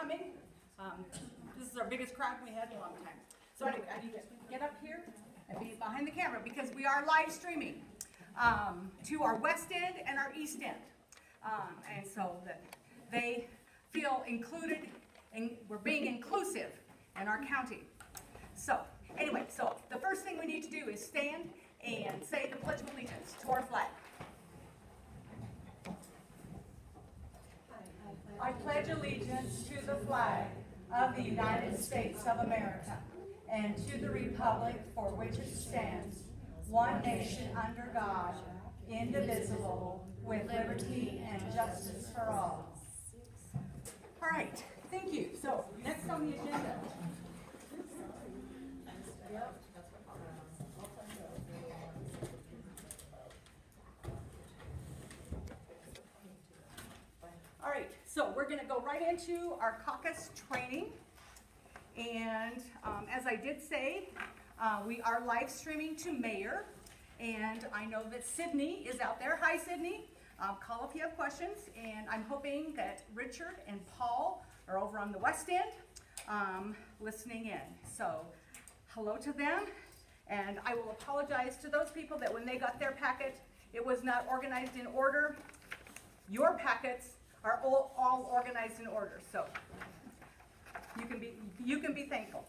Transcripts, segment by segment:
coming. This is our biggest crowd we had in a long time. So anyway, I need to get up here and be behind the camera because we are live streaming to our west end and our east end. And so that they feel included and we're being inclusive in our county. So anyway, so the first thing we need to do is stand and say the Pledge of Allegiance to our flag. I pledge allegiance to the flag of the United States of America and to the republic for which it stands, one nation under God, indivisible, with liberty and justice for all. All right, thank you. So next on the agenda. All right, so we're going to go right into our caucus training. And as I did say, we are live streaming to Mayor. And I know that Sydney is out there. Hi, Sydney. Call if you have questions. And I'm hoping that Richard and Paul are over on the west end listening in. So hello to them. And I will apologize to those people that when they got their packet, it was not organized in order. Your packets are all organized in order, so you can be thankful.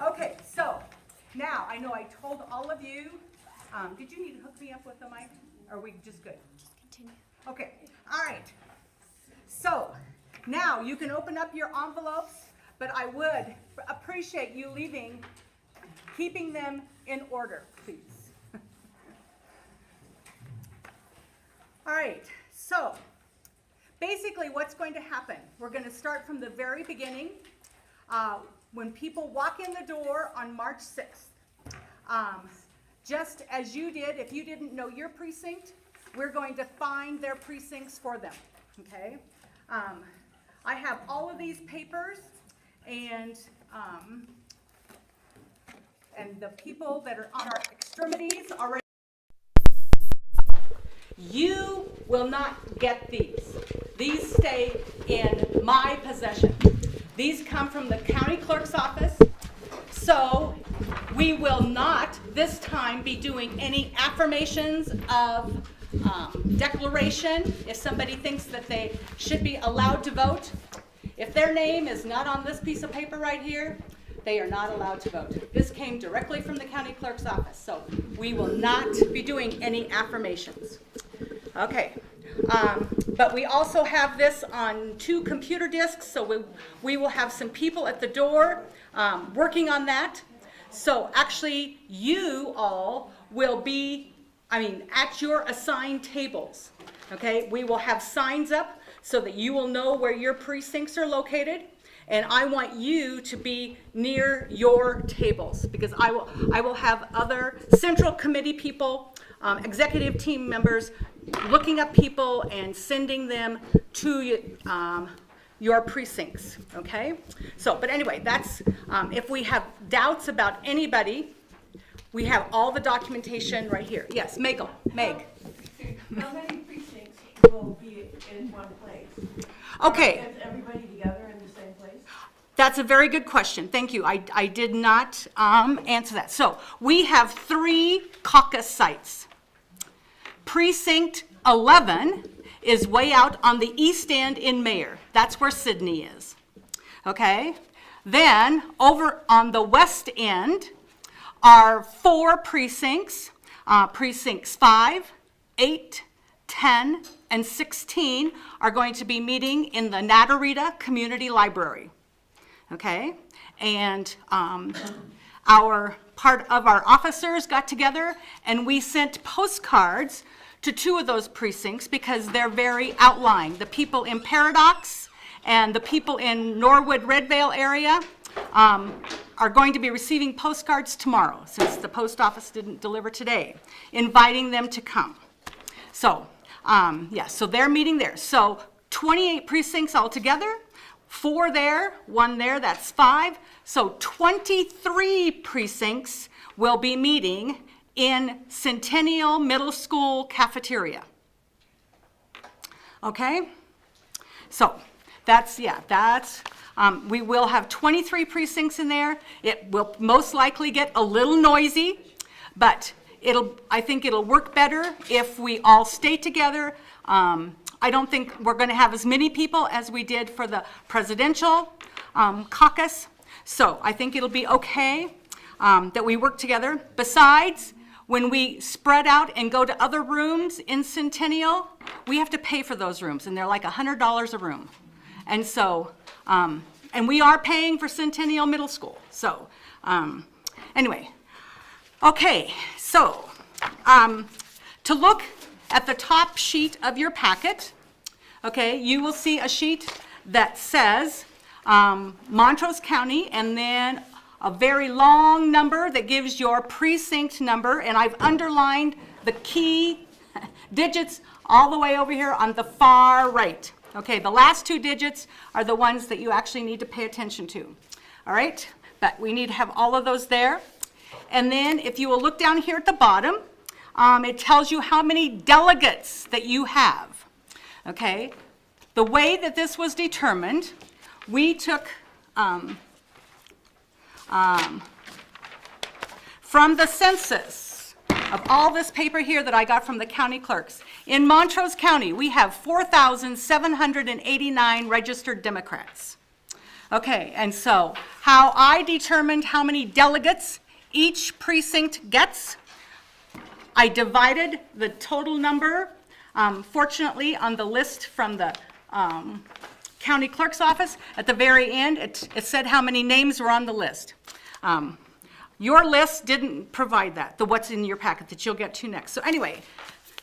Okay, so now I know I told all of you. Did you need to hook me up with the mic? Or are we just good? Just continue. Okay, all right. So now you can open up your envelopes, but I would appreciate you keeping them in order, please. All right, so basically what's going to happen, we're going to start from the very beginning. When people walk in the door on March 6th, just as you did, if you didn't know your precinct, we're going to find their precincts for them, okay? I have all of these papers, and the people that are on our extremities already. You will not get these. These stay in my possession. These come from the county clerk's office. So we will not this time be doing any affirmations of declaration if somebody thinks that they should be allowed to vote. If their name is not on this piece of paper right here, they are not allowed to vote. This came directly from the county clerk's office, so we will not be doing any affirmations. Okay, but we also have this on 2 computer disks, so we will have some people at the door working on that. So actually, you all will be, at your assigned tables, okay? We will have signs up so that you will know where your precincts are located. And I want you to be near your tables because I will have other central committee people, executive team members looking up people and sending them to your precincts, okay? So, but anyway, that's, if we have doubts about anybody, we have all the documentation right here. Yes, Meg. How many precincts will be in one place? Okay. Is everybody together in the same place? That's a very good question. Thank you. I did not answer that. So we have 3 caucus sites. Precinct 11 is way out on the east end in Mayor. That's where Sydney is. Okay? Then over on the west end are 4 precincts. Precincts 5, 8, 10, and 16 are going to be meeting in the Natarita Community Library. Okay? And part of our officers got together and we sent postcards to 2 of those precincts because they're very outlying. The people in Paradox and the people in Norwood Redvale area are going to be receiving postcards tomorrow since the post office didn't deliver today, inviting them to come. So, so they're meeting there. So 28 precincts altogether, 4 there, 1 there, that's 5. So 23 precincts will be meeting in Centennial Middle School cafeteria. Okay? So that's We will have 23 precincts in there. It will most likely get a little noisy, but I think it'll work better if we all stay together. I don't think we're going to have as many people as we did for the presidential caucus, so I think it'll be okay that we work together. Besides, when we spread out and go to other rooms in Centennial, we have to pay for those rooms, and they're like $100 a room. And so, and we are paying for Centennial Middle School. So, anyway, okay, so to look at the top sheet of your packet, okay, you will see a sheet that says Montrose County, and then a very long number that gives your precinct number, and I've underlined the key digits all the way over here on the far right. Okay, the last 2 digits are the ones that you actually need to pay attention to. All right, but we need to have all of those there. And then if you will look down here at the bottom, it tells you how many delegates that you have. Okay, the way that this was determined, we took from the census of all this paper here that I got from the county clerks. In Montrose County, we have 4,789 registered Democrats. Okay, and so how I determined how many delegates each precinct gets, I divided the total number. Fortunately, on the list from the county clerk's office, at the very end, it said how many names were on the list. Your list didn't provide that, the what's in your packet that you'll get to next. So anyway,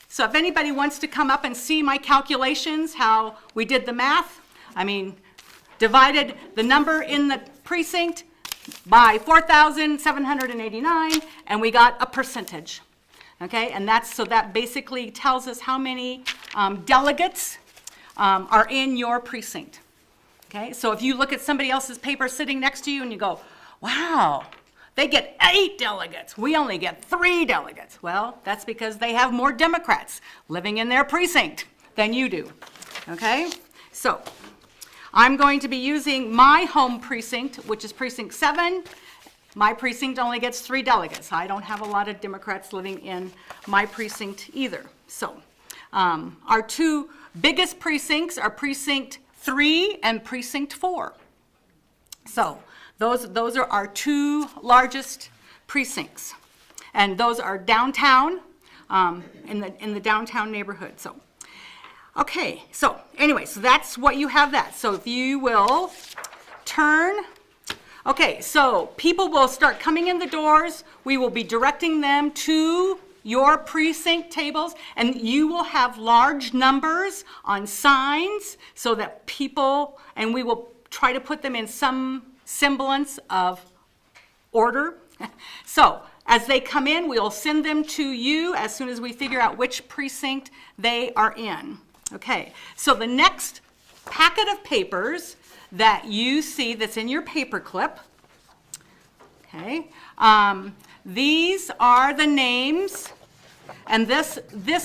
so if anybody wants to come up and see my calculations, how we did the math, I mean, divided the number in the precinct by 4,789, and we got a percentage. Okay, and so that basically tells us how many delegates are in your precinct. Okay, so if you look at somebody else's paper sitting next to you and you go, wow, they get 8 delegates, we only get 3 delegates. Well, that's because they have more Democrats living in their precinct than you do. Okay, so I'm going to be using my home precinct, which is precinct 7. My precinct only gets 3 delegates. I don't have a lot of Democrats living in my precinct either. So our 2 biggest precincts are precinct 3 and precinct 4. So those are our 2 largest precincts, and those are downtown, in the downtown neighborhood. So, okay. So anyway, so that's what you have that. So if you will turn. Okay, so people will start coming in the doors. We will be directing them to your precinct tables, and you will have large numbers on signs so that people, and we will try to put them in some semblance of order. So as they come in, we'll send them to you as soon as we figure out which precinct they are in. Okay, so the next packet of papers that you see that's in your paper clip, okay, these are the names, and this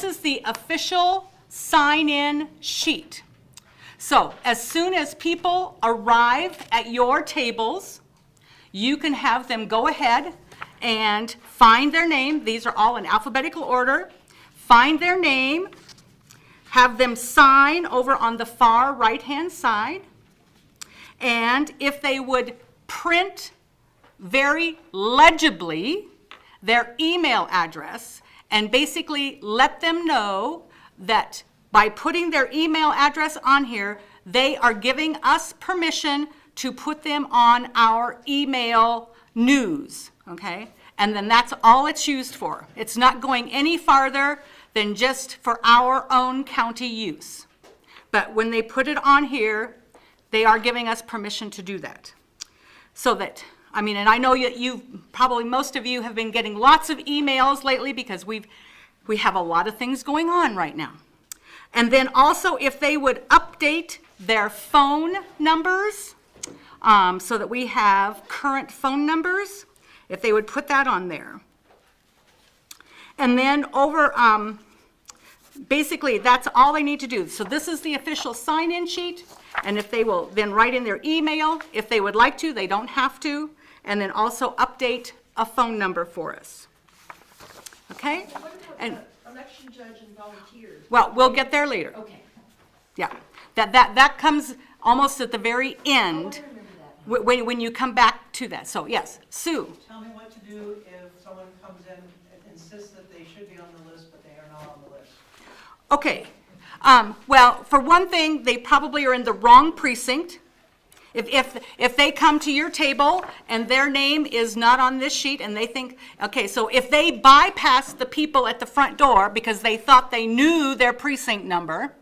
is the official sign-in sheet. So as soon as people arrive at your tables, you can have them go ahead and find their name. These are all in alphabetical order. Find their name, have them sign over on the far right-hand side, and if they would print very legibly their email address and basically let them know that by putting their email address on here, they are giving us permission to put them on our email news, okay? And then that's all it's used for. It's not going any farther than just for our own county use. But when they put it on here, they are giving us permission to do that. So that, I mean, and I know probably most of you have been getting lots of emails lately because we have a lot of things going on right now. And then also if they would update their phone numbers so that we have current phone numbers, if they would put that on there. And then over, basically that's all they need to do. So this is the official sign-in sheet. And if they will then write in their email, if they would like to, they don't have to, and then also update a phone number for us. Okay? What about And, the election judge and volunteers? well, we'll get there later. Okay. Yeah. That comes almost at the very Oh, I end remember that. when you come back to that. So, yes, Sue. Tell me what to do if someone comes in and insists that they should be on the list, but they are not on the list. Okay. Well, for one thing, they probably are in the wrong precinct. If they come to your table and their name is not on this sheet and they think, okay, so if they bypass the people at the front door because they thought they knew their precinct number,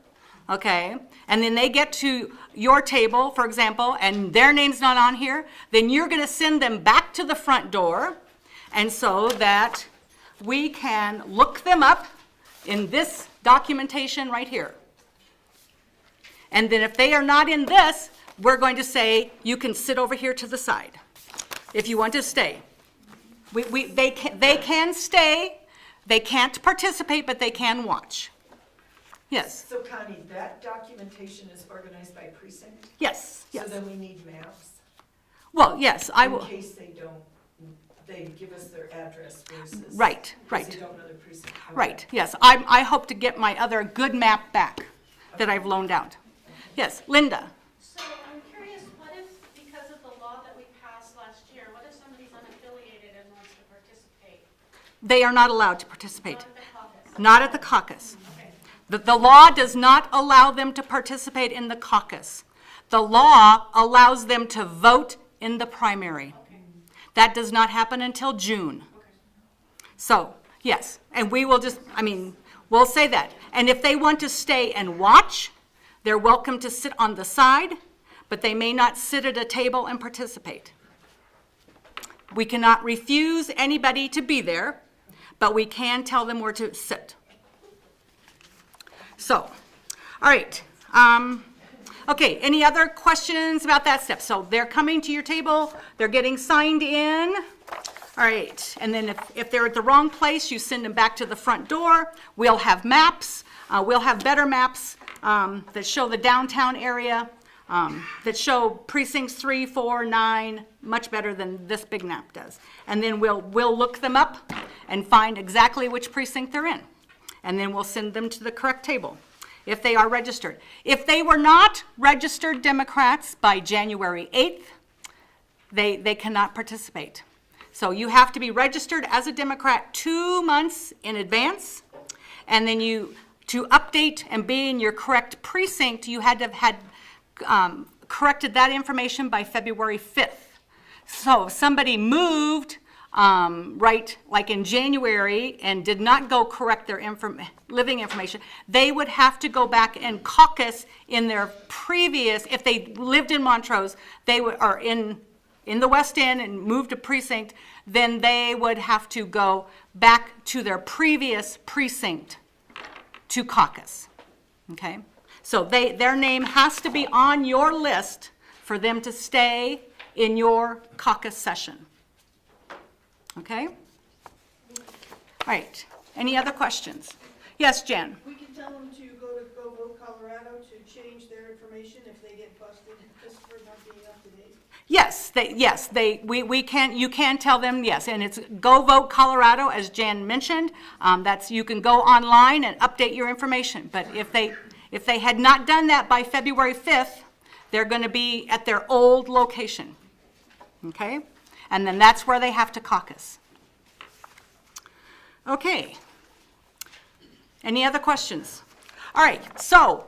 okay, and then they get to your table, for example, and their name's not on here, then you're going to send them back to the front door, and so that we can look them up in this documentation right here. And then if they are not in this, we're going to say, you can sit over here to the side if you want to stay. They can stay. They can't participate, but they can watch. Yes, So Connie, that documentation is organized by precinct? yes, So yes. then we need maps? Well, yes, I will. In case they don't, they give us their address versus. Right, because right. they don't know their precinct. Okay. Right, yes. I hope to get my other good map back that I've loaned out. Yes, Linda. So I'm curious, what if, because of the law that we passed last year, what if somebody's unaffiliated and wants to participate? They are not allowed to participate. Not at the caucus? Not at the caucus. Okay. The law does not allow them to participate in the caucus. The law allows them to vote in the primary. Okay. That does not happen until June. Okay. So, yes, and we will just, we'll say that. And if they want to stay and watch, they're welcome to sit on the side, but they may not sit at a table and participate. We cannot refuse anybody to be there, but we can tell them where to sit. So, all right. Okay, any other questions about that step? So they're coming to your table, they're getting signed in. All right, and then if they're at the wrong place, you send them back to the front door. We'll have maps. We'll have better maps that show the downtown area, that show precincts 3, 4, 9, much better than this big map does. And then we'll look them up and find exactly which precinct they're in. And then we'll send them to the correct table if they are registered. If they were not registered Democrats by January 8th, they cannot participate. So you have to be registered as a Democrat 2 months in advance, and then to update and be in your correct precinct, you had to have had corrected that information by February 5th. So if somebody moved right, like in January, and did not go correct their living information, they would have to go back and caucus in their previous, if they lived in Montrose, they are in the West End and moved to precinct, then they would have to go back to their previous precinct to caucus, okay? So their name has to be on your list for them to stay in your caucus session, okay? All right, any other questions? Yes, Jen? We can tell them to go to Go Vote Colorado to change their information if they get busted just for not being up to date. Yes, you can tell them, yes, and it's Go Vote Colorado, as Jan mentioned. You can go online and update your information. But if they had not done that by February 5th, they're going to be at their old location, okay? And then that's where they have to caucus. Okay. Any other questions? All right, so,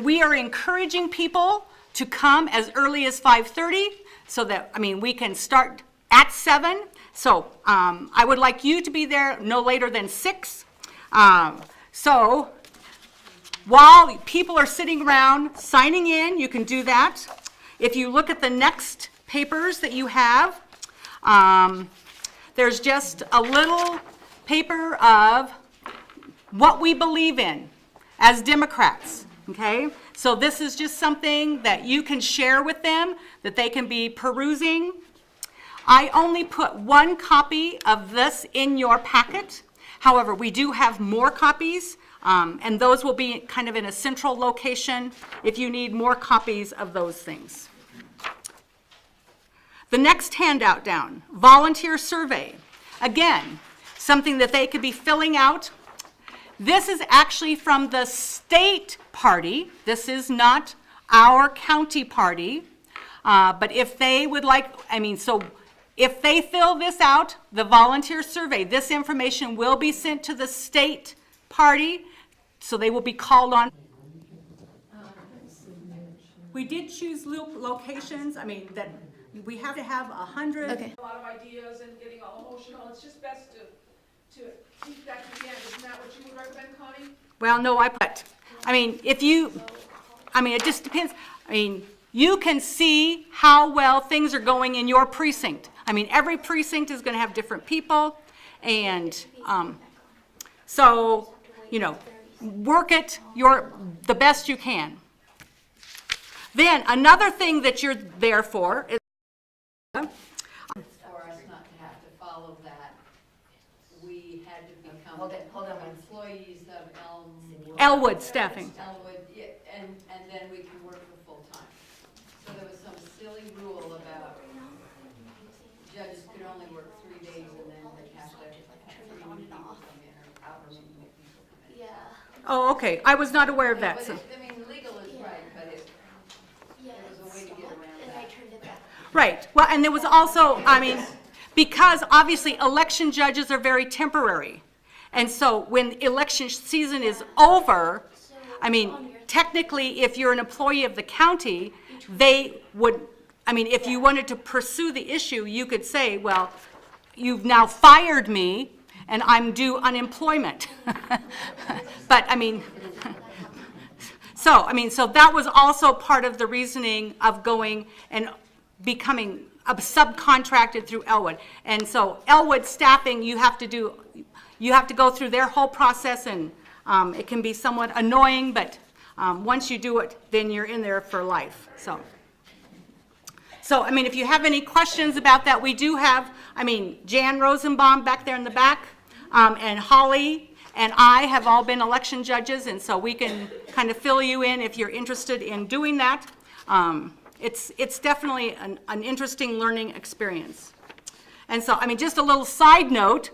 we are encouraging people to come as early as 5:30 so that, we can start at 7. So I would like you to be there no later than 6. So while people are sitting around signing in, you can do that. If you look at the next papers that you have, there's just a little paper of what we believe in as Democrats, okay? So this is just something that you can share with them, that they can be perusing. I only put 1 copy of this in your packet. However, we do have more copies And those will be kind of in a central location if you need more copies of those things. The next handout down, volunteer survey. Again, something that they could be filling out. This is actually from the state party. This is not our county party. But if they would like, so if they fill this out, the volunteer survey, this information will be sent to the state party, so they will be called on. We did choose locations, that we have to have 100. Okay. A lot of ideas and getting all emotional, it's just best to keep that to the end. Isn't that what you would recommend, Connie? Well, no, if you, it just depends. You can see how well things are going in your precinct. Every precinct is going to have different people, and so, work it the best you can. Then another thing that you're there for is For us not to have to follow that, we had to become Hold on. employees of Elwood staffing. Elwood, yeah, and then we can work for full time. So there was some silly rule about judges could only work 3 days and then they'd have to have 3 new people come in or however many new people come in. Yeah. Oh, okay. I was not aware of that. But So. legal is right, but Yeah. there was a way to get around And that. I turned it back. Right. Well, and there was also, because obviously election judges are very temporary. And so when election season is over, technically, if you're an employee of the county, they would, if you wanted to pursue the issue, you could say, well, you've now fired me and I'm due unemployment. But, so that was also part of the reasoning of going and becoming subcontracted through Elwood. And so Elwood staffing, you have to go through their whole process, and it can be somewhat annoying, but once you do it, then you're in there for life. So if you have any questions about that, we do have, Jan Rosenbaum back there in the back, and Holly and I have all been election judges, and so we can kind of fill you in if you're interested in doing that. It's definitely an interesting learning experience. And so, just a little side note,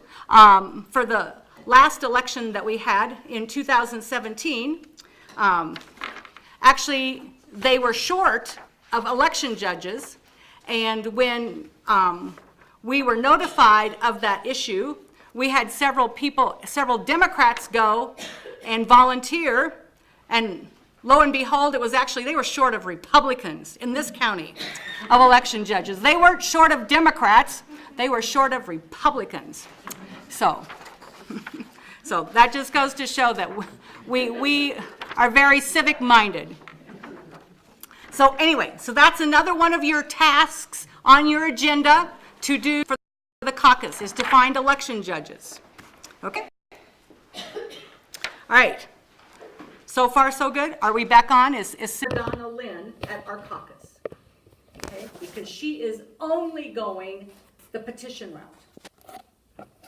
for the last election that we had in 2017, actually, they were short of election judges, and when we were notified of that issue, we had several Democrats go and volunteer, and lo and behold, they were short of Republicans in this county of election judges. They weren't short of Democrats, they were short of Republicans. So that just goes to show that we are very civic-minded. So anyway, so that's another one of your tasks on your agenda to do for the caucus, is to find election judges. Okay? All right. So far, so good. Are we back on? Is Donna Lynn at our caucus? Okay, because she is only going the petition route.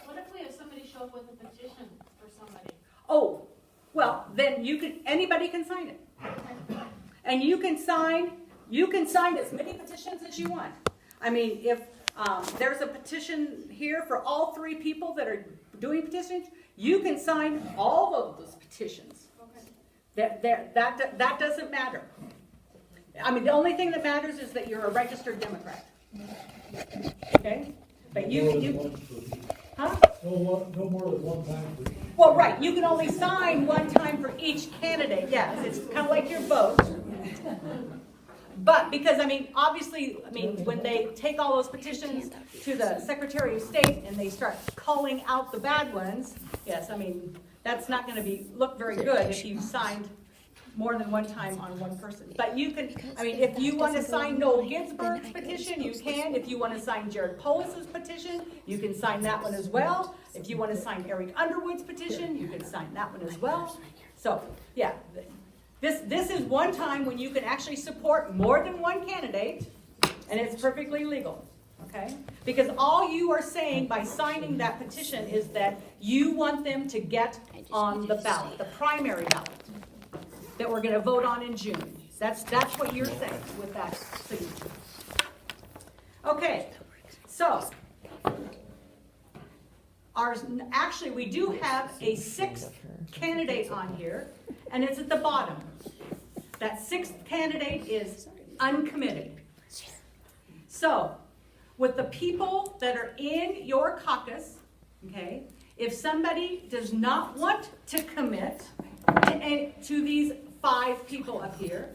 What if we have somebody show up with a petition for somebody? Oh, well, then anybody can sign it. And you can sign as many petitions as you want. If there's a petition here for all 3 people that are doing petitions, you can sign all of those petitions. That doesn't matter. The only thing that matters is that you're a registered Democrat. Okay? But huh? No more than one time for each. Well, right, you can only sign one time for each candidate, yes, it's kind of like your vote. But because, obviously, when they take all those petitions to the Secretary of State and they start culling out the bad ones, yes, that's not going to look very good if you signed more than one time on one person. But you can, if you want to sign Noel Ginsburg's petition, you can. If you want to sign Jared Polis's petition, you can sign that one as well. If you want to sign Eric Underwood's petition, you can sign that one as well. So, yeah, this is one time when you can actually support more than one candidate, and it's perfectly legal. okay? Because all you are saying by signing that petition is that you want them to get on the ballot, the primary ballot, that we're gonna vote on in June. That's what you're saying with that signature. Okay, so, actually, we do have a sixth candidate on here, and it's at the bottom. That sixth candidate is uncommitted. So, with the people that are in your caucus, okay, if somebody does not want to commit to these 5 people up here,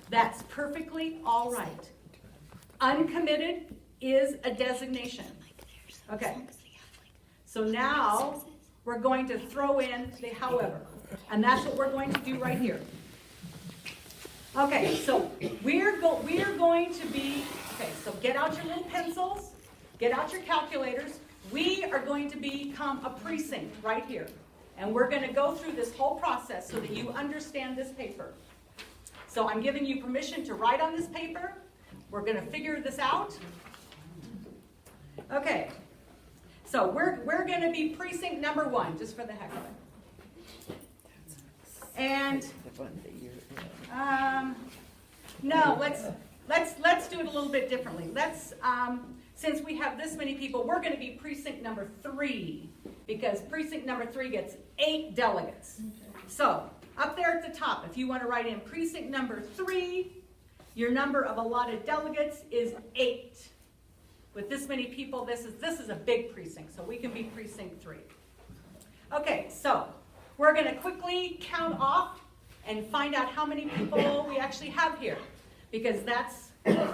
that's perfectly all right. Uncommitted is a designation. Okay. So now we're going to throw in the however, and that's what we're going to do right here. Okay, so we're going to be, okay, so get out your little pencils, get out your calculators. We are going to become a precinct right here. And we're going to go through this whole process so that you understand this paper. So I'm giving you permission to write on this paper. We're going to figure this out. Okay, so we're going to be precinct number 1, just for the heck of it. And no, let's do it a little bit differently. Since we have this many people, we're going to be precinct number 3, because precinct number 3 gets 8 delegates. So up there at the top, if you want to write in precinct number 3, your number of allotted delegates is 8. With this many people, this is a big precinct, so we can be precinct 3. Okay, so we're going to quickly count off and find out how many people we actually have here, because that's a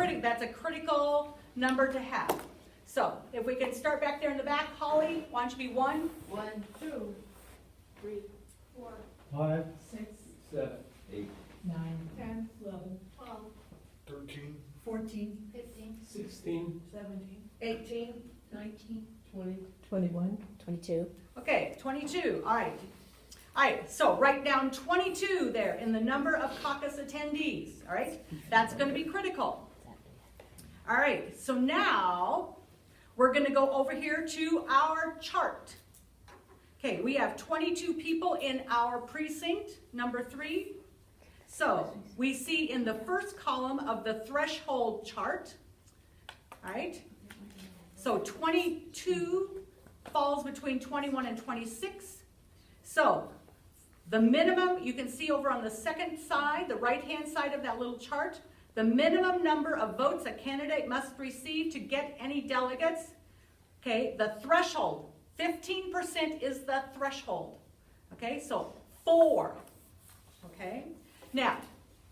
critical number to have. So if we can start back there in the back, Holly, why don't you be 1? 1, 2, 3, 4, 5, 6, 7, 8, 9, 10, 11, 12, 13, 14, 15, 16, 17, 18, 19, 20, 21, 22. Okay, 22. All right. All right, so write down 22 there in the number of caucus attendees. All right, that's going to be critical. All right, so now we're going to go over here to our chart. Okay, we have 22 people in our precinct, number 3. So we see in the first column of the threshold chart, all right, so 22 falls between 21 and 26. So the minimum, you can see over on the second side, the right-hand side of that little chart, the minimum number of votes a candidate must receive to get any delegates, okay, the threshold, 15% is the threshold, okay, so 4, okay. Now,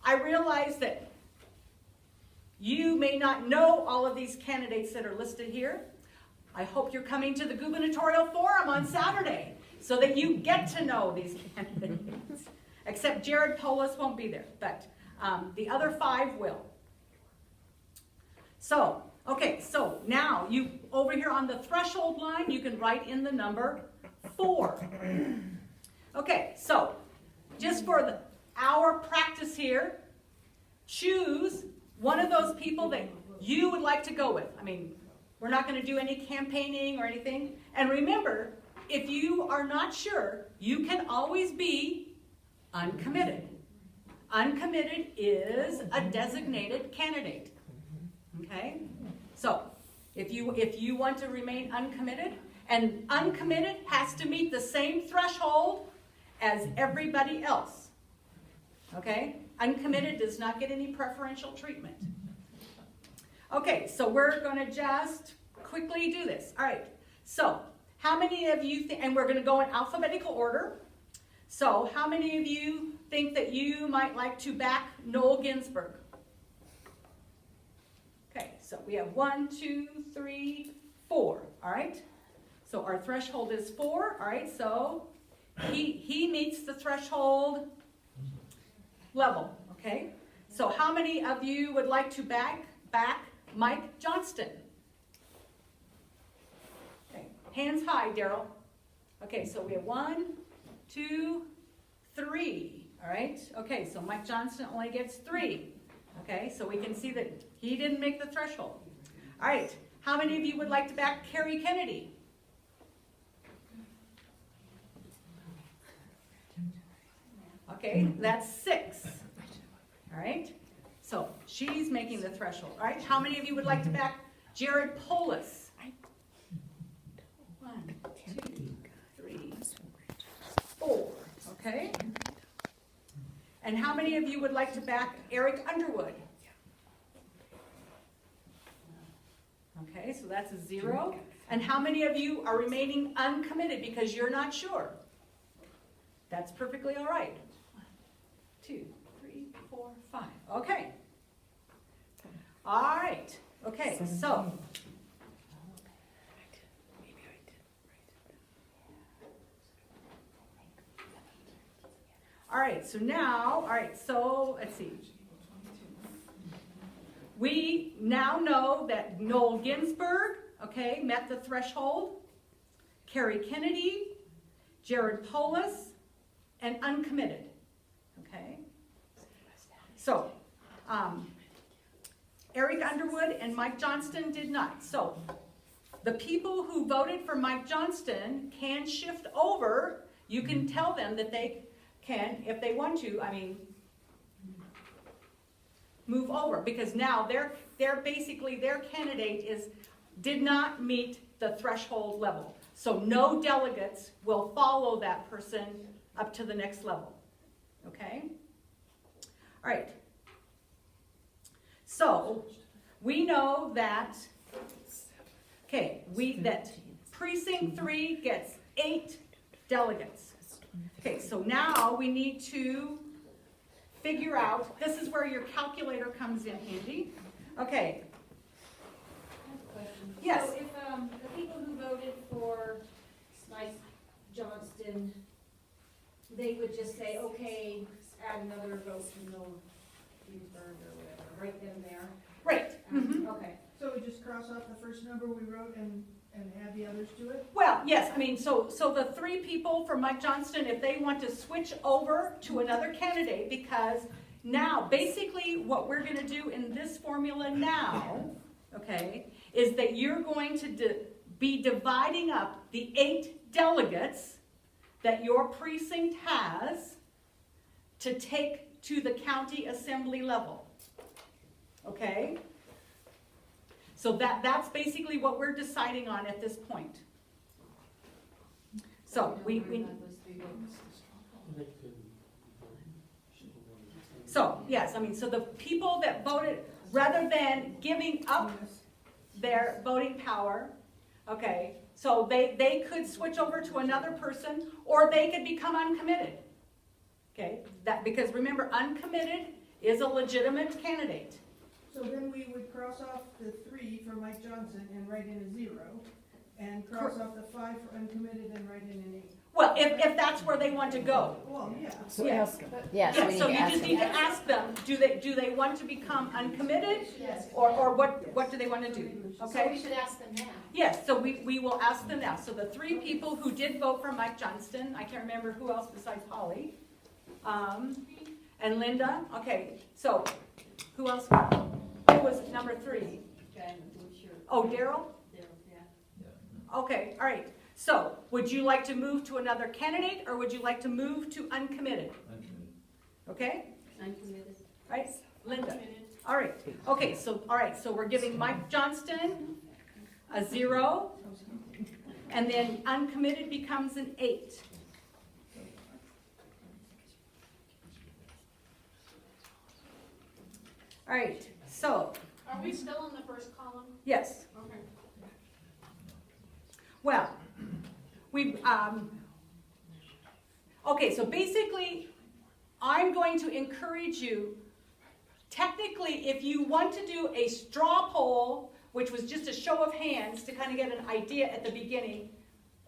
I realize that you may not know all of these candidates that are listed here. I hope you're coming to the gubernatorial forum on Saturday so that you get to know these candidates. Except Jared Polis won't be there, but the other 5 will. So, okay, so now you, over here on the threshold line, you can write in the number 4. Okay, so just for our practice here, choose one of those people that you would like to go with. I mean, we're not going to do any campaigning or anything. And remember, if you are not sure, you can always be uncommitted. Uncommitted is a designated candidate. Okay? So, if you want to remain uncommitted, and uncommitted has to meet the same threshold as everybody else. Okay? Uncommitted does not get any preferential treatment. Okay, so we're going to just quickly do this. All right, so how many of you think, and we're going to go in alphabetical order. So how many of you think that you might like to back Noel Ginsburg? Okay, so we have 1, 2, 3, 4, all right? So our threshold is 4, all right? So he meets the threshold level, okay? So how many of you would like to back Mike Johnston? Okay, hands high, Daryl. Okay, so we have 1, 2, 3, all right? Okay, so Mike Johnston only gets 3. Okay, so we can see that he didn't make the threshold. All right, How many of you would like to back Kerry Kennedy? Okay, that's 6. All right, so she's making the threshold. All right, how many of you would like to back Jared Polis? 1, 2, 3, 4. Okay. And how many of you would like to back Eric Underwood? Okay, so that's a 0. And how many of you are remaining uncommitted because you're not sure? That's perfectly all right. 1, 2, 3, 4, 5. Okay. All right. Okay, so. All right, so now, let's see. We now know that Noel Ginsburg, okay, met the threshold, Kerry Kennedy, Jared Polis, and uncommitted, okay? So, Eric Underwood and Mike Johnston did not. So, the people who voted for Mike Johnston can shift over. You can tell them that they can, if they want to, move over, because now they're basically, their candidate did not meet the threshold level. So no delegates will follow that person up to the next level. Okay? All right. So we know that, that precinct 3 gets 8 delegates. Okay, so now we need to figure out, this is where your calculator comes in handy. Okay. Yes. So if the people who voted for Mike Johnston, they would just say, okay, add another vote from Noel Ginsburg or whatever, right then and there? Right. Mm-hmm. Okay. So we just cross off the first number we wrote and add the others to it? Well, yes, so the 3 people for Mike Johnston, if they want to switch over to another candidate, because now, basically what we're going to do in this formula now, okay, is that you're going to be dividing up the 8 delegates that your precinct has to take to the county assembly level, okay? So that's basically what we're deciding on at this point. So so yes, so the people that voted, rather than giving up their voting power, okay, so they could switch over to another person, or they could become uncommitted. Okay, because remember, uncommitted is a legitimate candidate. So then we would cross off the 3 for Mike Johnson and write in a 0, and cross off the 5 for uncommitted and write in an 8. Well, if that's where they want to go. Well, yeah. So Yes. ask them. Yes, Yeah, we need so to you ask just them. need to ask them, do they want to become uncommitted? Yes. Or what do they want to do? So we Okay? should ask them now. Yes, so we will ask them now. So the 3 people who did vote for Mike Johnston, I can't remember who else besides Holly, and Linda. Okay, so who else? Who was number 3? Oh, Daryl? Okay, all right. So, would you like to move to another candidate, or would you like to move to uncommitted? Okay? Uncommitted. Right, Linda? All right, okay, so we're giving Mike Johnston a 0, and then uncommitted becomes an 8. All right, so, Are we still in the first column? yes. Okay. Well, okay, so basically, I'm going to encourage you, technically, if you want to do a straw poll, which was just a show of hands to kind of get an idea at the beginning,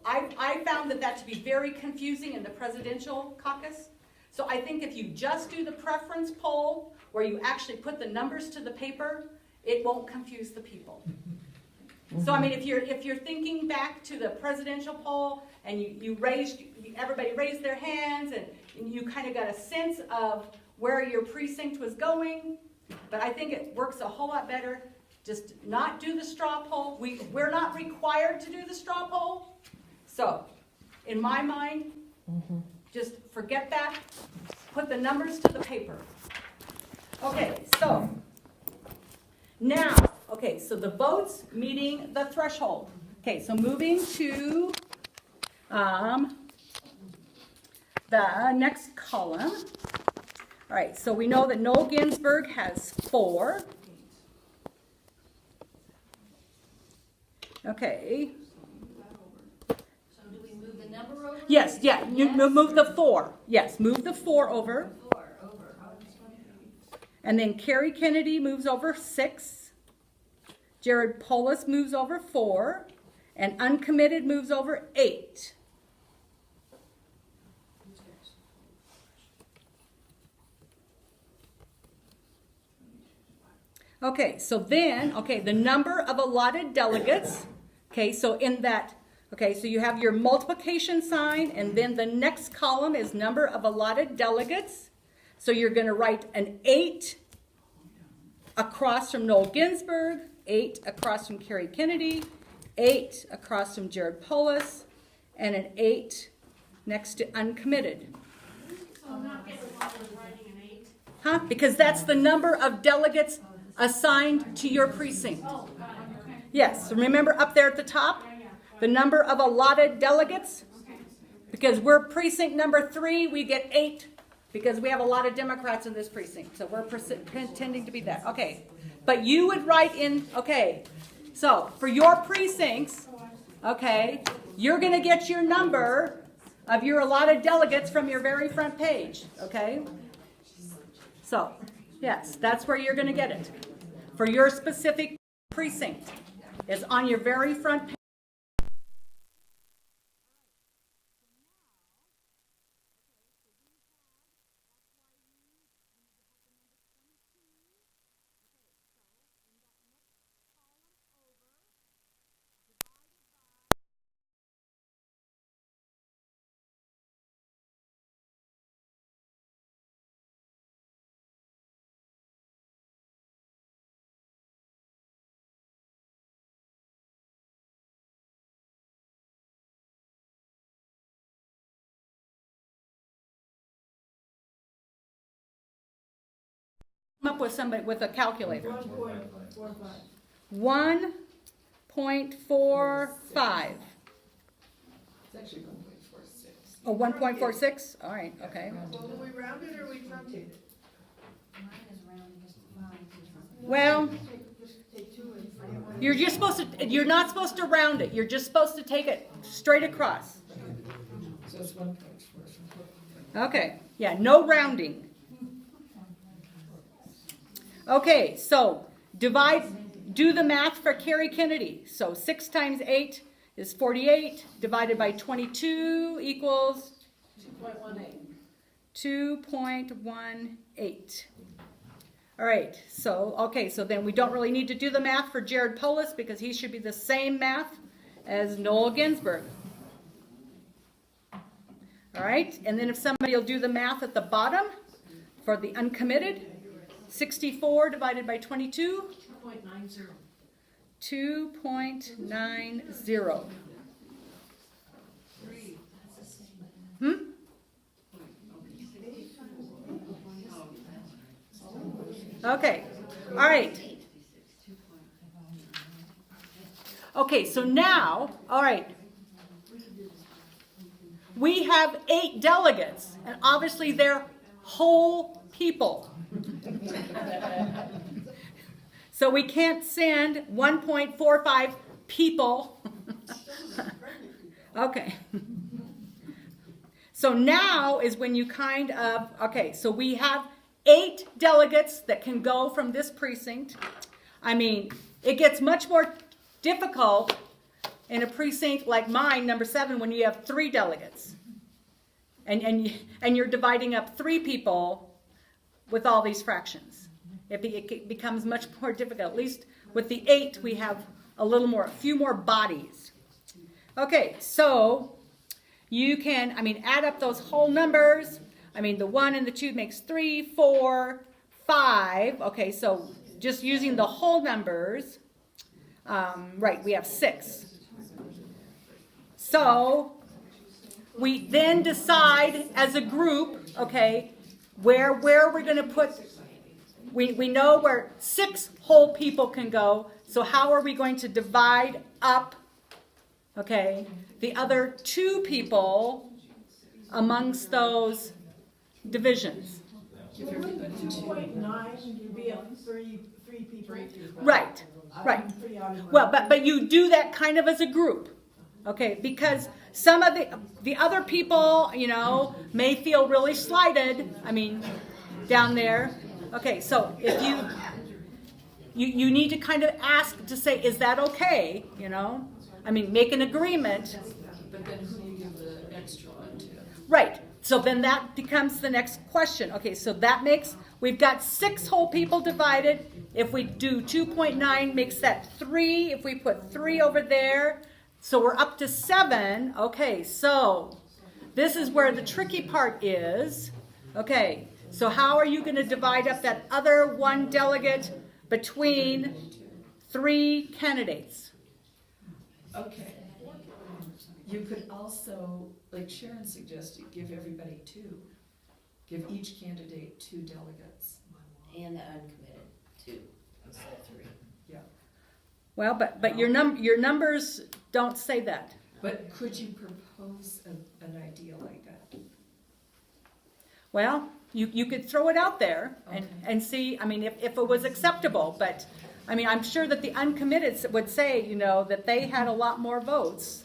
I found that to be very confusing in the presidential caucus. So I think if you just do the preference poll, where you actually put the numbers to the paper, it won't confuse the people. So if you're thinking back to the presidential poll and everybody raised their hands and you kind of got a sense of where your precinct was going, but I think it works a whole lot better Just not do the straw poll. We're not required to do the straw poll. So, in my mind, just forget that. Put the numbers to the paper. Okay, so now, so the votes meeting the threshold. Okay, so moving to the next column. All right, so we know that Noel Ginsburg has 4. Okay. So do we move the number over? Yes, yeah, move the 4. Yes, move the 4 over. 4 over. And then Carrie Kennedy moves over 6. Jared Polis moves over 4. And uncommitted moves over 8. Okay, so then, the number of allotted delegates. Okay, so in that, so you have your multiplication sign, and then the next column is number of allotted delegates. So you're going to write an 8 across from Noel Ginsburg, 8 across from Carrie Kennedy, 8 across from Jared Polis, and an 8 next to uncommitted. So I'm not getting along with writing an 8. Huh? Because that's the number of delegates assigned to your precinct. Oh, got it, okay. Yes, remember up there at the top? Yeah. The number of allotted delegates? Because we're precinct number 3, we get 8 because we have a lot of Democrats in this precinct. So we're pretending to be that. Okay. But you would write in, so for your precincts, you're going to get your number of your allotted delegates from your very front page. Okay? So, yes, that's where you're going to get it. For your specific precinct. It's on your very front page. Come up with somebody with a calculator. 1.45. 1.45. It's actually 1.46. Oh, 1.46? All right, okay. Well, do we round it or we truncate it? Well, Just take 2 and forget what. you're not supposed to round it. You're just supposed to take it straight across. So it's 1.46. Okay, yeah, no rounding. Okay, so do the math for Carrie Kennedy. So 6 times 8 is 48, divided by 22 equals 2.18. All right, so then we don't really need to do the math for Jared Polis because he should be the same math as Noel Ginsburg. All right, and then if somebody will do the math at the bottom for the uncommitted, 64 divided by 22? 2.90. 2.90. Okay, all right. Okay, so now, all right. We have 8 delegates, and obviously they're whole people. So we can't send 1.45 people. Okay. So now is when you so we have 8 delegates that can go from this precinct. I mean, it gets much more difficult in a precinct like mine, number 7, when you have 3 delegates. And you're dividing up 3 people with all these fractions. It becomes much more difficult. At least with the 8, we have a few more bodies. Okay, so you can, add up those whole numbers. The 1 and the 2 makes 3, 4, 5. Okay, so just using the whole numbers, right, we have 6. So we then decide as a group, okay, where we're going to put, we know where 6 whole people can go, so how are we going to divide up, okay, the other 2 people amongst those divisions? Well, wouldn't 2.9 be a three people? Right, right. Well, but you do that kind of as a group, okay? Because some of the other people, you know, may feel really slighted. I mean, down there. Okay, so if you need to kind of ask to say, is that okay? You know, I mean, make an agreement. But then who do you give the extra one to? Right. So then that becomes the next question. Okay, so that makes, we've got 6 whole people divided. If we do 2.9, makes that 3. If we put 3 over there, so we're up to 7. Okay, so this is where the tricky part is. Okay, so how are you going to divide up that other 1 delegate between 3 candidates? Okay. You could also, like Sharon suggested, give everybody 2. Give each candidate 2 delegates. And the uncommitted, 2 instead of 3. Yeah. Well, but your numbers don't say that. But could you propose an idea like that? Well, you could throw it out there Okay. and see, I mean, if it was acceptable. But, I mean, I'm sure that the uncommitted would say, you know, that they had a lot more votes.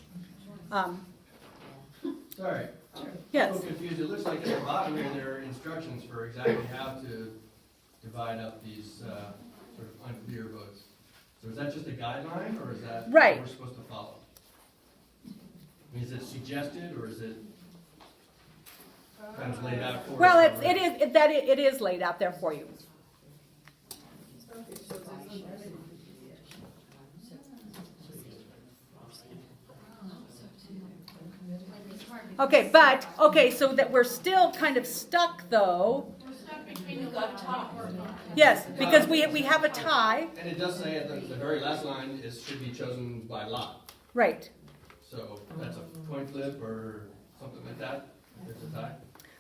Sorry. Yes. I'm a little confused. It looks like at the bottom here, there are instructions for exactly how to divide up these sort of unclear votes. So is that just a guideline, or is that Right. what we're supposed to follow? I mean, is it suggested, or is it kind of laid out for us? Well, already? it is laid out there for you. Okay, so that we're still kind of stuck though. We're stuck between the laptop or Yes, because we have a tie. And it does say at the very last line is should be chosen by lot. Right, So that's a coin flip or something like that. There's a tie.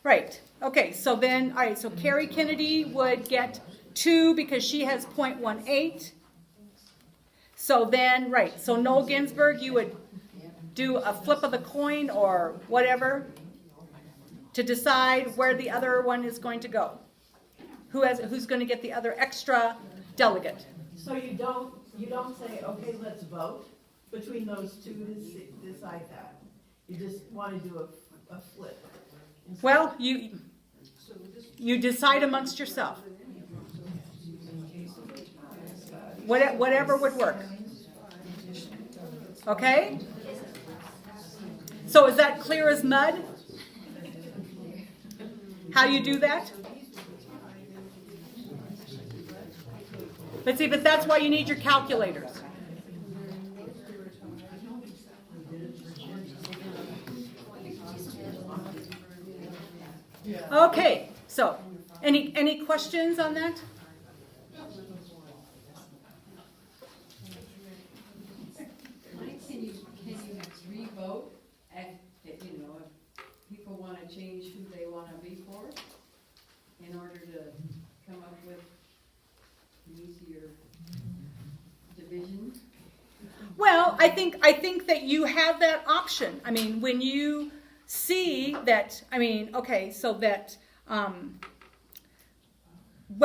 right. Okay, so then, all right, so Carrie Kennedy would get 2 because she has 0.18. So then, right, so Noel Ginsburg, you would do a flip of the coin or whatever to decide where the other one is going to go. Who's going to get the other extra delegate? So you don't say, okay, let's vote between those 2 to decide that. You just want to do a flip. Well, you decide amongst yourself. Whatever would work. Okay? So is that clear as mud? How you do that? Let's see, but that's why you need your calculators. Okay, so any questions on that? Can you re-vote if people want to change who they want to be for in order to come up with an easier division? Well, I think that you have that option. I mean, when you see that, I mean, okay, so that, well,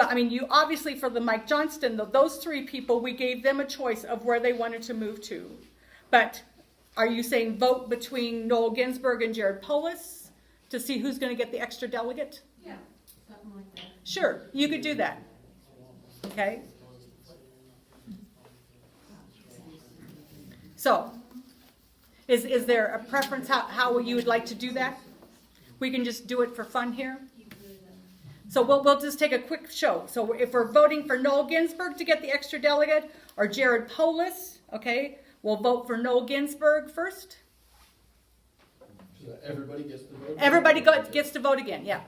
I mean, you obviously for the Mike Johnston, those 3 people, we gave them a choice of where they wanted to move to. But are you saying vote between Noel Ginsburg and Jared Polis to see who's going to get the extra delegate? Yeah, something like that. Sure, you could do that. Okay? So, is there a preference how you would like to do that? We can just do it for fun here. So we'll just take a quick show. So if we're voting for Noel Ginsburg to get the extra delegate or Jared Polis, okay, we'll vote for Noel Ginsburg first. So everybody gets to vote? Everybody gets to vote again, yeah.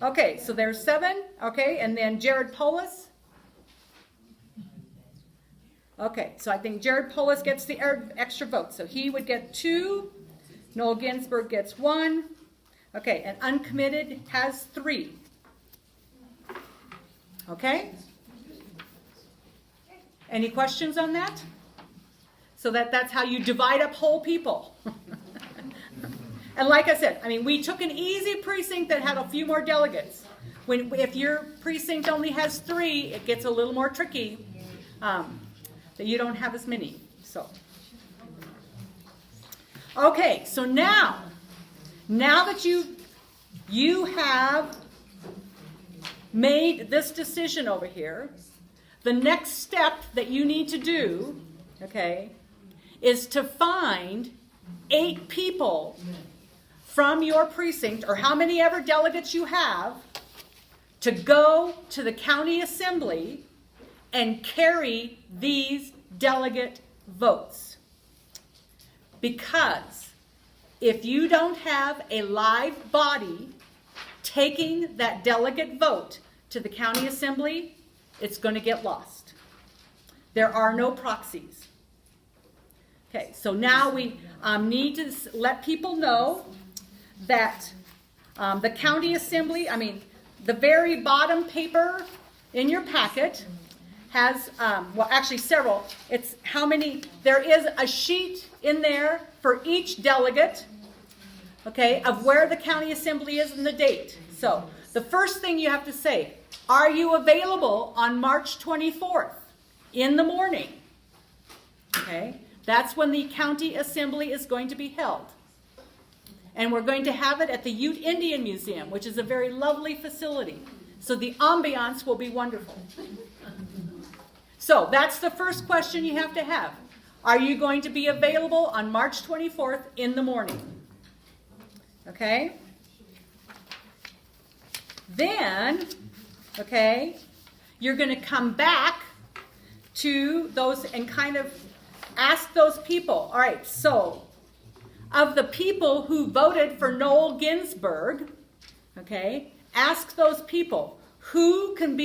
Okay, so there's 7, okay, and then Jared Polis. Okay, so I think Jared Polis gets the extra vote, so he would get 2. Noel Ginsburg gets 1. Okay, and uncommitted has 3. Okay? Any questions on that? So that's how you divide up whole people. And like I said, I mean, we took an easy precinct that had a few more delegates. If your precinct only has 3, it gets a little more tricky. That you don't have as many. So, okay, so now that you have made this decision over here, the next step that you need to do, okay, is to find 8 people from your precinct, or how many ever delegates you have, to go to the county assembly and carry these delegate votes. Because if you don't have a live body taking that delegate vote to the county assembly, it's going to get lost. There are no proxies. Okay, so now we need to let people know that the county assembly, I mean, the very bottom paper in your packet has, well, actually several. It's how many, there is a sheet in there for each delegate, okay, of where the county assembly is and the date. So the first thing you have to say, are you available on March 24th in the morning? Okay, that's when the county assembly is going to be held. And we're going to have it at the Ute Indian Museum, which is a very lovely facility. So the ambiance will be wonderful. So that's the first question you have to have. Are you going to be available on March 24th in the morning? Okay? Then, okay, you're going to come back to those and kind of ask those people, all right, so of the people who voted for Noel Ginsburg, okay, ask those people who can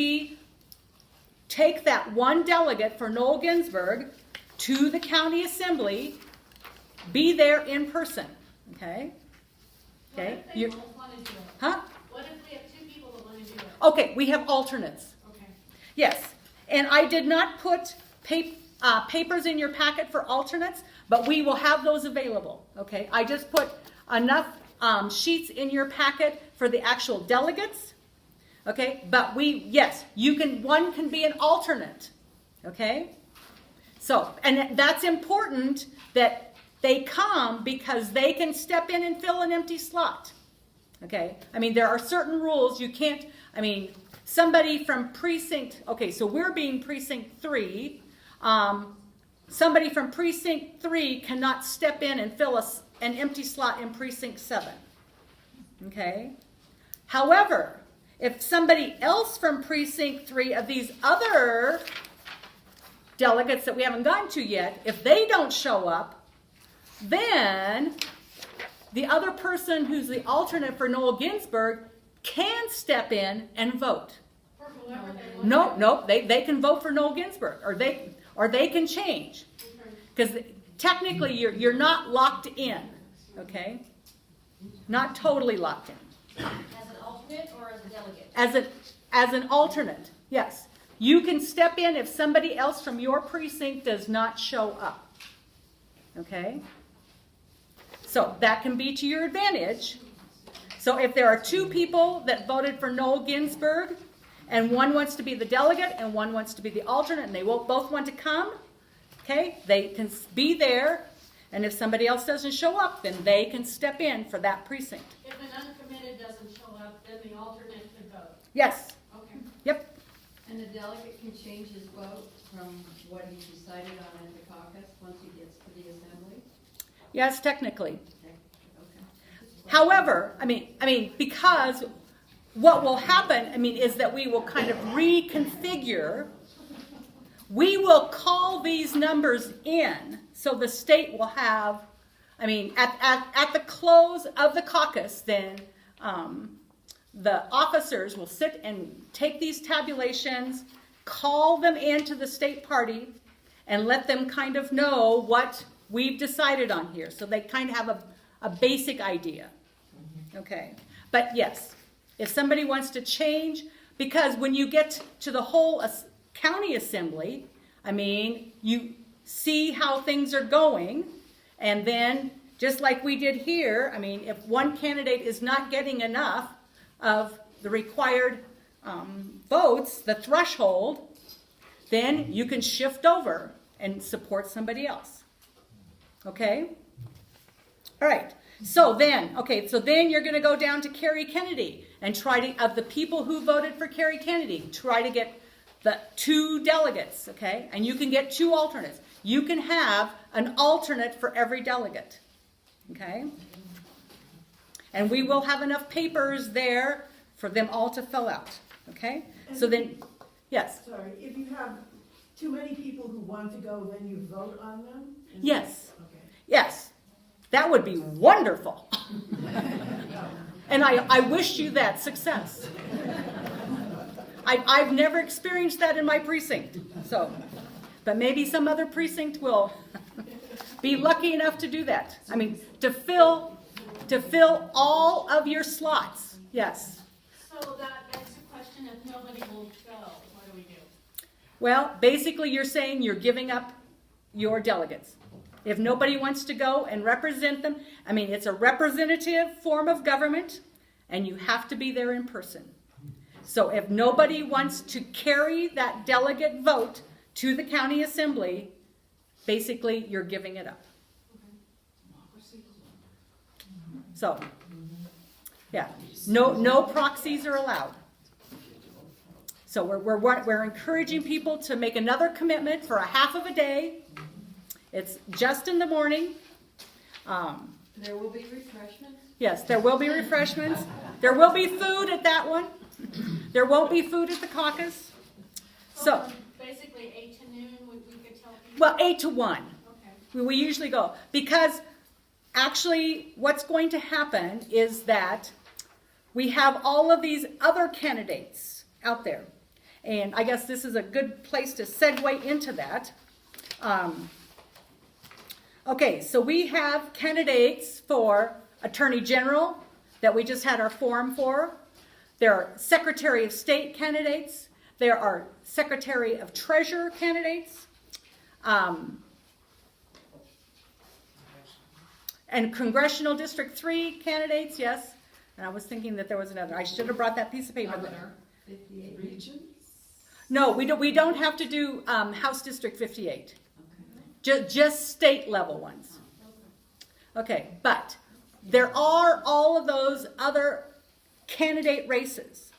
take that one delegate for Noel Ginsburg to the county assembly, be there in person, okay? Okay. What if they both want to do it? Huh? What if we have 2 people that want to do it? Okay, we have alternates. Okay. Yes, and I did not put papers in your packet for alternates, but we will have those available, okay? I just put enough sheets in your packet for the actual delegates, okay? But yes, one can be an alternate, okay? So, and that's important that they come because they can step in and fill an empty slot, okay? I mean, there are certain rules you can't, I mean, somebody from precinct, okay, so we're being precinct 3, somebody from precinct 3 cannot step in and fill an empty slot in precinct 7. Okay? However, if somebody else from precinct 3 of these other delegates that we haven't gotten to yet, if they don't show up, then the other person who's the alternate for Noel Ginsburg can step in and vote. For whoever they want. No, they can vote for Noel Ginsburg, or they can change, because technically you're not locked in, okay? Not totally locked in. As an alternate or as a delegate? As an alternate, yes. You can step in if somebody else from your precinct does not show up, okay? So that can be to your advantage. So if there are 2 people that voted for Noel Ginsburg, and one wants to be the delegate and one wants to be the alternate, and they both want to come, okay, they can be there, and if somebody else doesn't show up, then they can step in for that precinct. If an uncommitted doesn't show up, then the alternate can vote. Yes. Okay. Yep. And the delegate can change his vote from what he decided on at the caucus once he gets to the assembly? Yes, technically. Okay. However, I mean, because what will happen, is that we will kind of reconfigure. We will call these numbers in, so the state will have, at the close of the caucus, then the officers will sit and take these tabulations, call them into the state party, and let them kind of know what we've decided on here. So they kind of have a basic idea. Okay. But yes, if somebody wants to change, because when you get to the whole county assembly, I mean, you see how things are going, and then just like we did here, I mean, if one candidate is not getting enough of the required votes, the threshold, then you can shift over and support somebody else. Okay? All right. So then you're going to go down to Kerry Kennedy and try to, of the people who voted for Kerry Kennedy, try to get the 2 delegates, okay? And you can get 2 alternates. You can have an alternate for every delegate, okay? And we will have enough papers there for them all to fill out, okay? So then, yes? Sorry, if you have too many people who want to go, then you vote on them? Yes. Okay. Yes. That would be wonderful. And I wish you that success. I've never experienced that in my precinct. So, but maybe some other precinct will be lucky enough to do that. I mean, to fill all of your slots. Yes. So that begs the question, if nobody will go, what do we do? Well, basically you're saying you're giving up your delegates. If nobody wants to go and represent them, I mean, it's a representative form of government, and you have to be there in person. So if nobody wants to carry that delegate vote to the county assembly, basically you're giving it up. So, yeah, no proxies are allowed. So we're encouraging people to make another commitment for a half of a day. It's just in the morning. There will be refreshments? Yes, there will be refreshments. There will be food at that one. There won't be food at the caucus. So Basically 8 to noon, we could tell people? well, 8 to 1. Okay. We usually go. Because actually what's going to happen is that we have all of these other candidates out there. And I guess this is a good place to segue into that. Okay, so we have candidates for Attorney General that we just had our forum for. There are Secretary of State candidates. There are Secretary of Treasurer candidates. And Congressional District 3 candidates, yes. And I was thinking that there was another. I should have brought that piece of paper. Governor, 58 regions? No, we don't have to do House District 58. Just state level ones. Okay, but there are all of those other candidate races.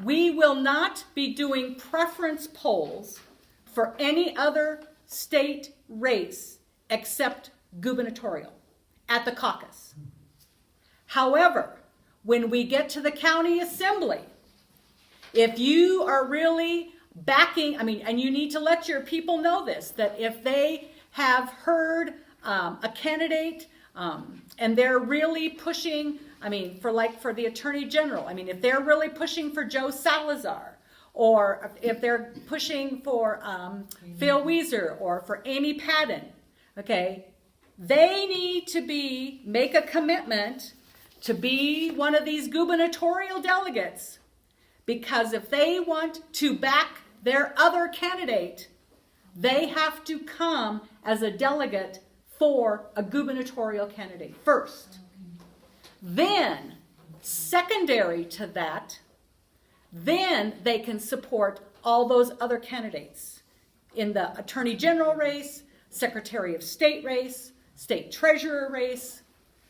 We will not be doing preference polls for any other state race except gubernatorial at the caucus. However, when we get to the county assembly, if you are really backing, I mean, and you need to let your people know this, that if they have heard a candidate and they're really pushing, I mean, for the Attorney General, I mean, if they're really pushing for Joe Salazar, or if they're pushing for Phil Weezer or for Amy Padden, okay, they need to make a commitment to be one of these gubernatorial delegates, because if they want to back their other candidate, they have to come as a delegate for a gubernatorial candidate first. Then, secondary to that, then they can support all those other candidates in the Attorney General race, Secretary of State race, State Treasurer race,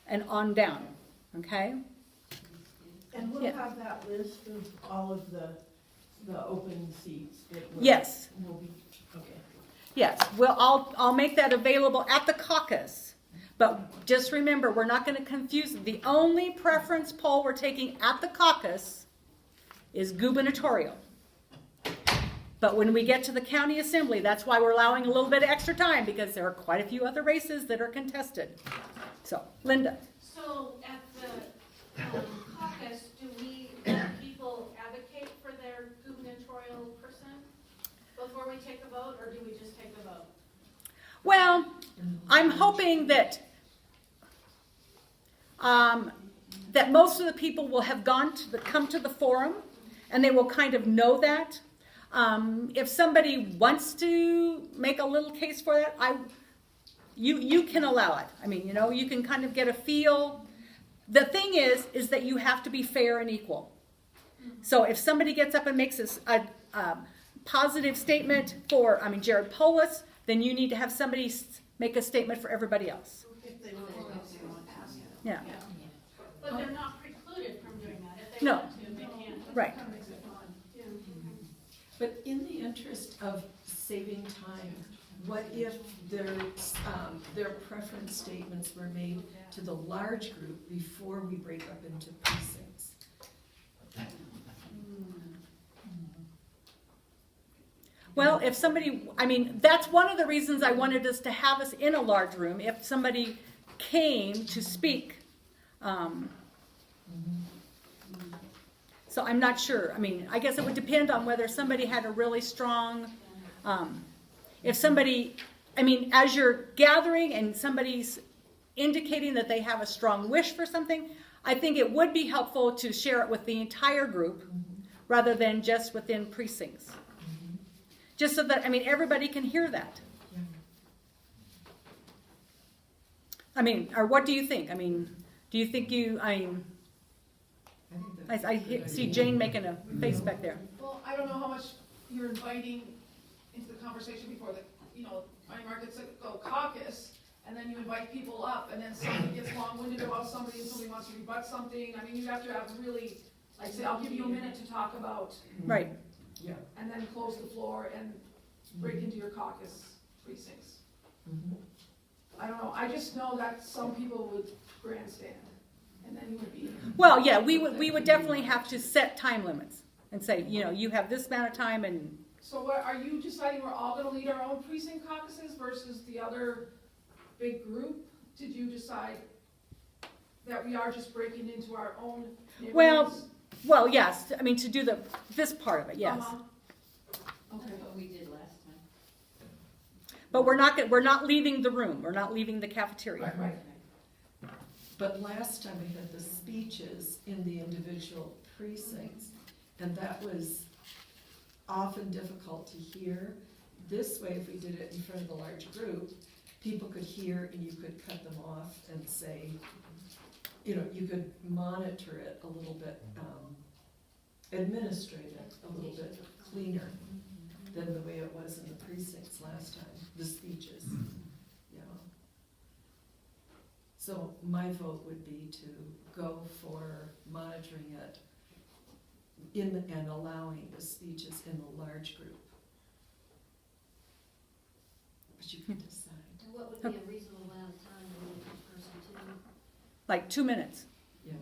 and on down. Okay? And we'll have that list of all of the open seats that will. Yes. Will be, okay. Yes, well, I'll make that available at the caucus. But just remember, we're not going to confuse. The only preference poll we're taking at the caucus is gubernatorial. But when we get to the county assembly, that's why we're allowing a little bit of extra time, because there are quite a few other races that are contested. So, Linda. So at the caucus, do we hoping that that most of the people will have come to the forum, and they will kind of know that. If somebody wants to make a little case for that, you can allow it. I mean, you can kind of get a feel. The thing is that you have to be fair and equal. So if somebody gets up and makes a positive statement for, Jared Polis, then you need to have somebody make a statement for everybody else. If they want to ask. Yeah. But they're not precluded from doing that. If they No. want to, they can. Right. But in the interest of saving time, what if their preference statements were made to the large group before we break up into precincts? Well, if somebody, that's one of the reasons I wanted us to have us in a large room. If somebody came to speak. So I'm not sure. I guess it would depend on whether somebody had a really strong, if somebody, as you're gathering and somebody's indicating that they have a strong wish for something, I think it would be helpful to share it with the entire group rather than just within precincts. Just so that, everybody can hear that. Or what do you think? Do you think I see Jane making a face back there. Well, I don't know how much you're inviting into the conversation before that, Marty Markets go caucus, and then you invite people up, and then somebody gets long-winded about somebody, and somebody wants to rebut something. You have to have really, say, I'll give you a minute to talk about. Right. Yeah. And then close the floor and break into your caucus precincts. I don't know, I just know that some people would grandstand, and then you would be. Well, yeah, we would definitely have to set time limits and say, you have this amount of time and. So what, are you deciding we're all gonna lead our own precinct caucuses versus the other big group? Did you decide that we are just breaking into our own neighborhoods? Well, yes, to do this part of it, yes. Okay. That's what we did last time. But we're not leaving the room, we're not leaving the cafeteria. Right. But last time we had the speeches in the individual precincts, and that was often difficult to hear. This way, if we did it in front of a large group, people could hear and you could cut them off and say, you could monitor it a little bit, administrate it a little bit cleaner than the way it was in the precincts last time, the speeches. So my vote would be to go for monitoring it and allowing the speeches in the large group. But you can decide. And what would be a reasonable amount of time to leave each person to? Like 2 minutes. Yeah.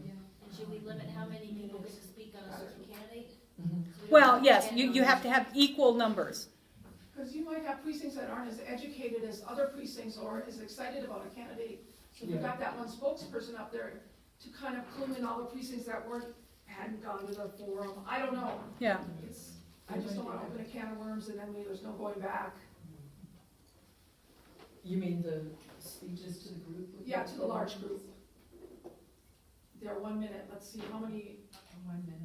And should we limit how many people get to speak on a certain candidate? Mhm. So we don't Well, have yes, 10 you have to have equal numbers. Because you might have precincts that aren't as educated as other precincts or as excited about a candidate. So if you've got that one spokesperson up there to kind of clue in all the precincts that hadn't gone to the forum, I don't know. Yeah. I just don't want to open a can of worms and then there's no going back. You mean the speeches to the group? Yeah, to the large group. They're 1 minute, let's see, how many? 1 minute.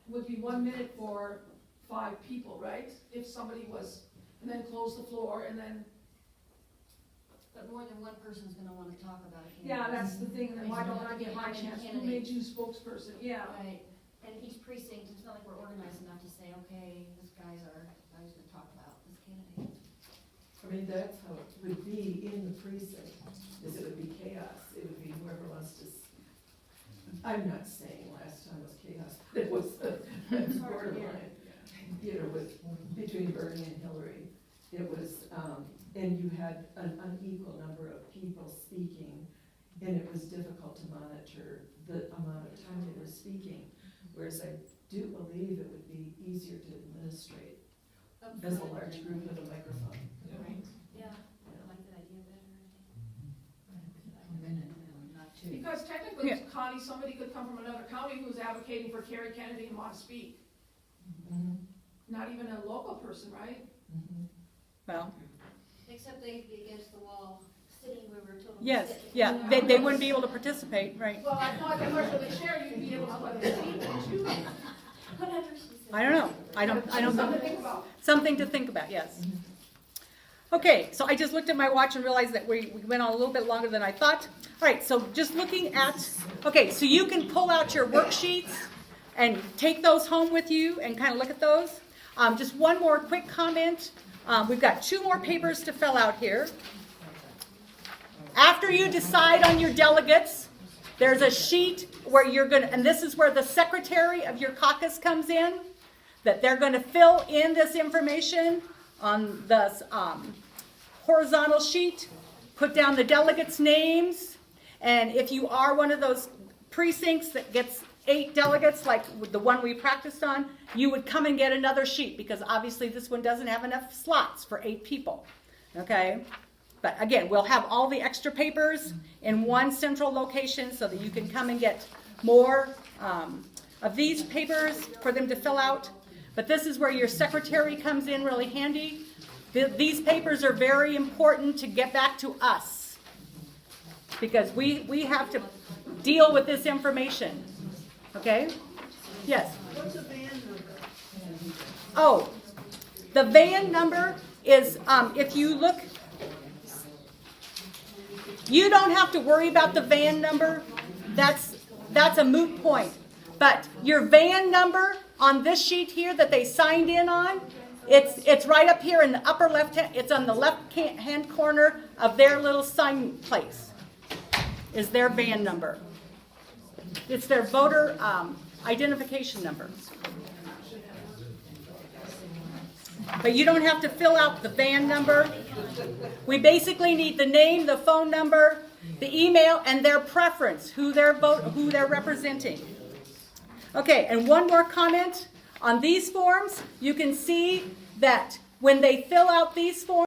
Would be 1 minute for 5 people, right? If somebody was, and then close the floor and then. But more than one person's gonna wanna talk about it. Yeah, that's the thing, and then why don't I get my chance? Who made you spokesperson? Yeah. Right, and each precinct, it's not like we're organized enough to say, okay, this guy's gonna talk about this candidate. That's how it would be in the precinct, is it would be chaos, it would be whoever wants to, I'm not saying last time was chaos, but it was borderline. With between Bernie and Hillary, it was, and you had an unequal number of people speaking, and it was difficult to monitor the amount of time they were speaking, whereas I do believe it would be easier to administrate as a large group with a microphone. Right, yeah, I like that idea better. Because technically, Yeah. Connie, somebody could come from another county who's advocating for Kerry Kennedy and want to speak. Mhm. Not even a local person, right? Mhm. Well, Except they'd be against the wall city, we were totally. Yes, sick. yeah, they wouldn't be able to participate, right? Well, I thought that for the chair, you'd be able to put a seat and choose. Whatever she said. I don't know. I don't, Something to think about. something to think about, yes. Okay, so I just looked at my watch and realized that we went on a little bit longer than I thought. All right, so just looking at, okay, so you can pull out your worksheets and take those home with you and kind of look at those. Just one more quick comment. We've got 2 more papers to fill out here. After you decide on your delegates, there's a sheet where you're going to, and this is where the secretary of your caucus comes in, that they're going to fill in this information on the horizontal sheet, put down the delegates' names, and if you are one of those precincts that gets 8 delegates, like the one we practiced on, you would come and get another sheet, because obviously this one doesn't have enough slots for 8 people, okay? But again, we'll have all the extra papers in one central location so that you can come and get more of these papers for them to fill out. But this is where your secretary comes in really handy. These papers are very important to get back to us, because we have to deal with this information. Okay? Yes? What's the van number? Oh, the van number is, if you look, you don't have to worry about the van number. That's a moot point. But your van number on this sheet here that they signed in on, it's right up here in the upper left hand, it's on the left hand corner of their little sign place, is their van number. It's their voter identification number. But you don't have to fill out the van number. We basically need the name, the phone number, the email, and their preference, who they're representing. Okay, and one more comment. On these forms, you can see that when they fill out these forms,